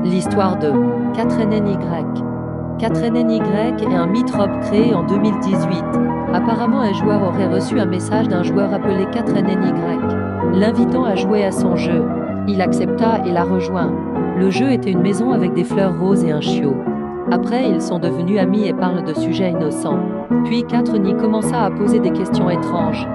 L'histoire de 4NNY. 4NNY est un meet-up créé en 2018. Apparemment, un joueur aurait reçu un message d'un joueur appelé 4NNY, l'invitant à jouer à son jeu. Il accepta et la rejoint. Le jeu était une maison avec des fleurs roses et un chiot. Après, ils sont devenus amis et parlent de sujets innocents. Puis 4NNY commença à poser des questions étranges.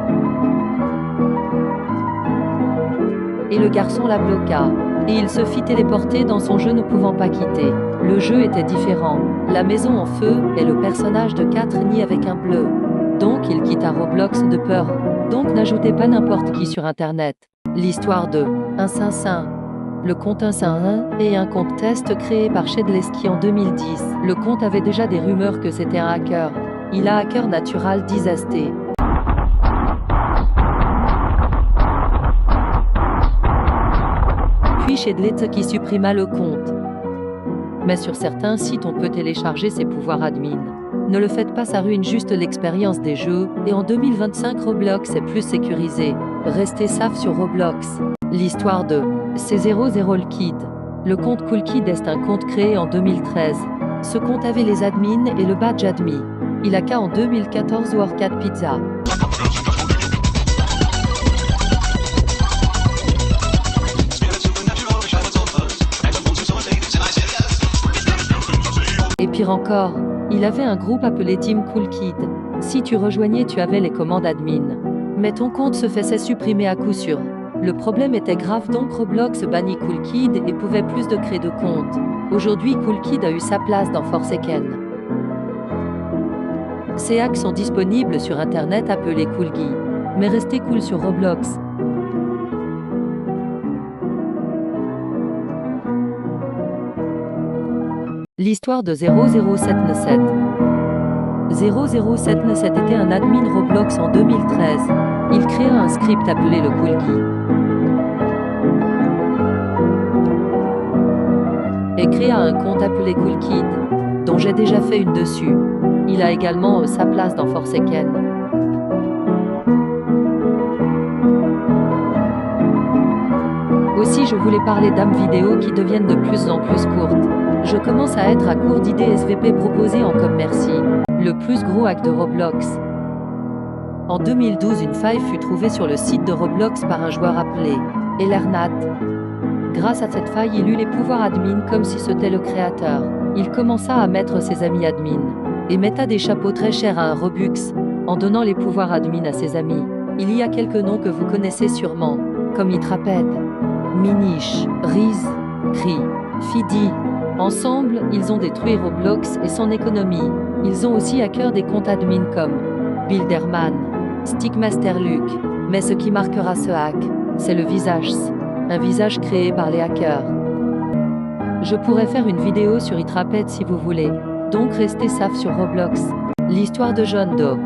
Et le garçon la bloqua. Et il se fit téléporter dans son jeu ne pouvant pas quitter. Le jeu était différent. La maison en feu et le personnage de 4NNY avec un bleu. Donc il quitta Roblox de peur. Donc n'ajoutez pas n'importe qui sur internet. L'histoire de 155. Le compte 151 est un compte test créé par Shedleski en 2010. Le compte avait déjà des rumeurs que c'était un hacker. Il a hacker natural disaster. Puis Shedleski supprima le compte. Mais sur certains sites on peut télécharger ses pouvoirs admin. Ne le faites pas, ça ruine juste l'expérience des jeux, et en 2025 Roblox est plus sécurisé. Restez safe sur Roblox. L'histoire de C00 Kid. Le compte Cool Kid est un compte créé en 2013. Ce compte avait les admins et le badge admin. Il a qu'à en 2014 Workout Pizza. Et pire encore, il avait un groupe appelé Team Cool Kid. Si tu rejoignais, tu avais les commandes admin. Mais ton compte se faisait supprimer à coup sûr. Le problème était grave, donc Roblox bannit Cool Kid et pouvait plus de créer de compte. Aujourd'hui, Cool Kid a eu sa place dans Forsaken. Ces hacks sont disponibles sur internet appelés Cool Guy. Mais restez cool sur Roblox. L'histoire de 00797. 00797 était un admin Roblox en 2013. Il créa un script appelé le Cool Guy et créa un compte appelé Cool Kid, dont j'ai déjà fait une dessus. Il a également sa place dans Forsaken. Aussi, je voulais parler d'âmes vidéo qui deviennent de plus en plus courtes. Je commence à être à court d'idées SVP proposées en comme merci. Le plus gros hack de Roblox. En 2012, une faille fut trouvée sur le site de Roblox par un joueur appelé Elernat. Grâce à cette faille, il eut les pouvoirs admin comme si c'était le créateur. Il commença à mettre ses amis admin et metta des chapeaux très chers à un Robux en donnant les pouvoirs admin à ses amis. Il y a quelques noms que vous connaissez sûrement, comme Itraped, Minish, Riz, Cri, Fidi. Ensemble, ils ont détruit Roblox et son économie. Ils ont aussi à cœur des comptes admin comme Bilderman, Stickmaster Luke. Mais ce qui marquera ce hack, c'est le visage. Un visage créé par les hackers. Je pourrais faire une vidéo sur Itraped si vous voulez. Donc restez safe sur Roblox. L'histoire de John Doe.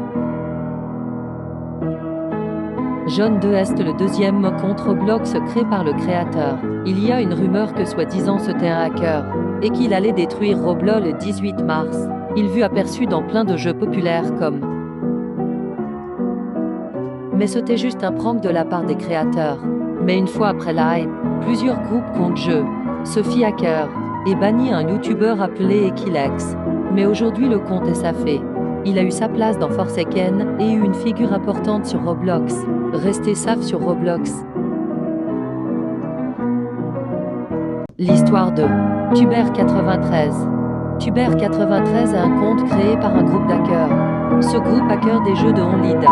John Doe est le deuxième compte Roblox créé par le créateur. Il y a une rumeur que soi-disant c'était un hacker et qu'il allait détruire Roblox le 18 mars. Il fut aperçu dans plein de jeux populaires comme. Mais c'était juste un prank de la part des créateurs. Mais une fois après la hype, plusieurs groupes contre jeux se fit hacker et bannit un youtubeur appelé Equilex. Mais aujourd'hui le compte est saphé. Il a eu sa place dans Forsaken et eu une figure importante sur Roblox. Restez safe sur Roblox. L'histoire de Tuber93. Tuber93 est un compte créé par un groupe d'hackers. Ce groupe hacker des jeux de Onlida.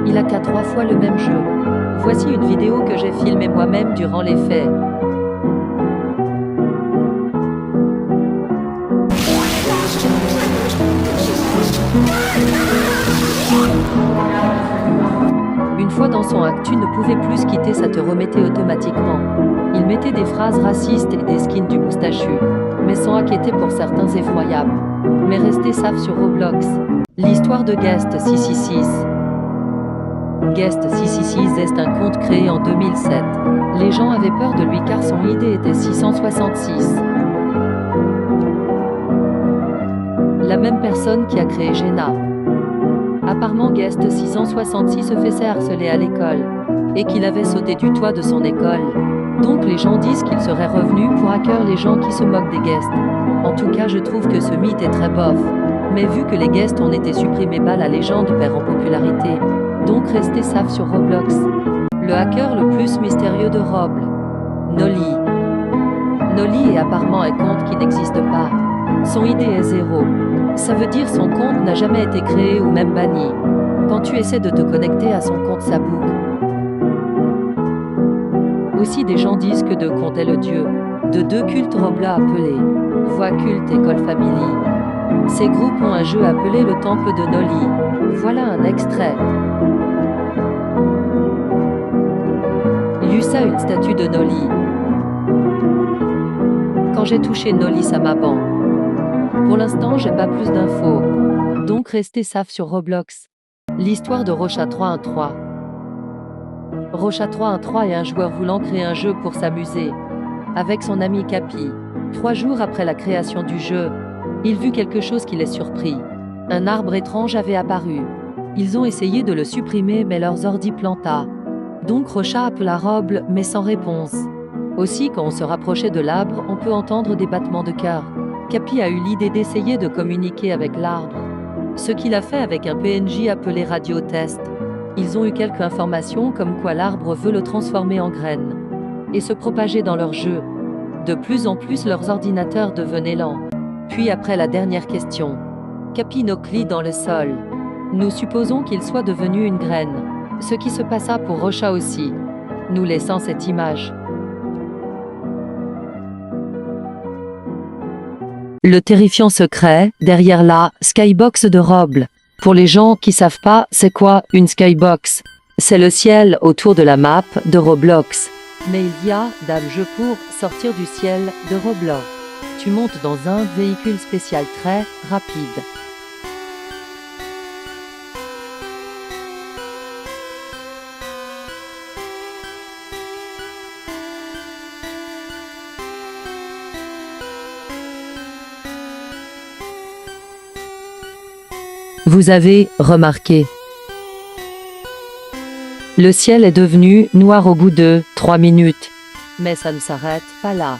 Il a qu'à 3 fois le même jeu. Voici une vidéo que j'ai filmée moi-même durant les faits. Une fois dans son hack, tu ne pouvais plus quitter, ça te remettait automatiquement. Il mettait des phrases racistes et des skins du moustachu. Mais son hack était pour certains effroyable. Mais restez safe sur Roblox. L'histoire de Guest 666. Guest 666 est un compte créé en 2007. Les gens avaient peur de lui car son ID était 666. La même personne qui a créé Jenna. Apparemment Guest 666 se faisait harceler à l'école et qu'il avait sauté du toit de son école Donc les gens disent qu'il serait revenu pour hacker les gens qui se moquent des guests. En tout cas, je trouve que ce mythe est très bof. Mais vu que les guests ont été supprimés, la légende perd en popularité. Donc restez safe sur Roblox. Le hacker le plus mystérieux de Roblox. Nolly. Nolly est apparemment un compte qui n'existe pas. Son ID est 0. Ça veut dire son compte n'a jamais été créé ou même banni. Quand tu essaies de te connecter à son compte, ça boucle. Aussi, des gens disent que deux comptes est le dieu de deux cultes Roblox appelés Voix Culte et Call Family. Ces groupes ont un jeu appelé le Temple de Nolly. Voilà un extrait. Lusa, une statue de Nolly. Quand j'ai touché Nolly, ça m'a ban. Pour l'instant, j'ai pas plus d'infos. Donc restez safe sur Roblox. L'histoire de Rocha 313. Rocha 313 est un joueur voulant créer un jeu pour s'amuser. Avec son ami Capi. 3 jours après la création du jeu, il vit quelque chose qui les surprit. Un arbre étrange avait apparu. Ils ont essayé de le supprimer, mais leurs ordi planta. Donc Rocha appela Roble, mais sans réponse. Aussi, quand on se rapprochait de l'arbre, on peut entendre des battements de cœur. Capi a eu l'idée d'essayer de communiquer avec l'arbre. Ce qu'il a fait avec un PNJ appelé Radio Test. Ils ont eu quelques informations comme quoi l'arbre veut le transformer en graine et se propager dans leur jeu. De plus en plus, leurs ordinateurs devenaient lents. Puis après la dernière question, Capi nos-clis dans le sol. Nous supposons qu'il soit devenu une graine. Ce qui se passa pour Rocha aussi. Nous laissons cette image. Le terrifiant secret derrière la skybox de Roblox. Pour les gens qui savent pas, c'est quoi une skybox? C'est le ciel autour de la map de Roblox. Mais il y a d'un jeu pour sortir du ciel de Roblox. Tu montes dans un véhicule spécial très rapide. Vous avez remarqué. Le ciel est devenu noir au bout de 3 minutes. Mais ça ne s'arrête pas là.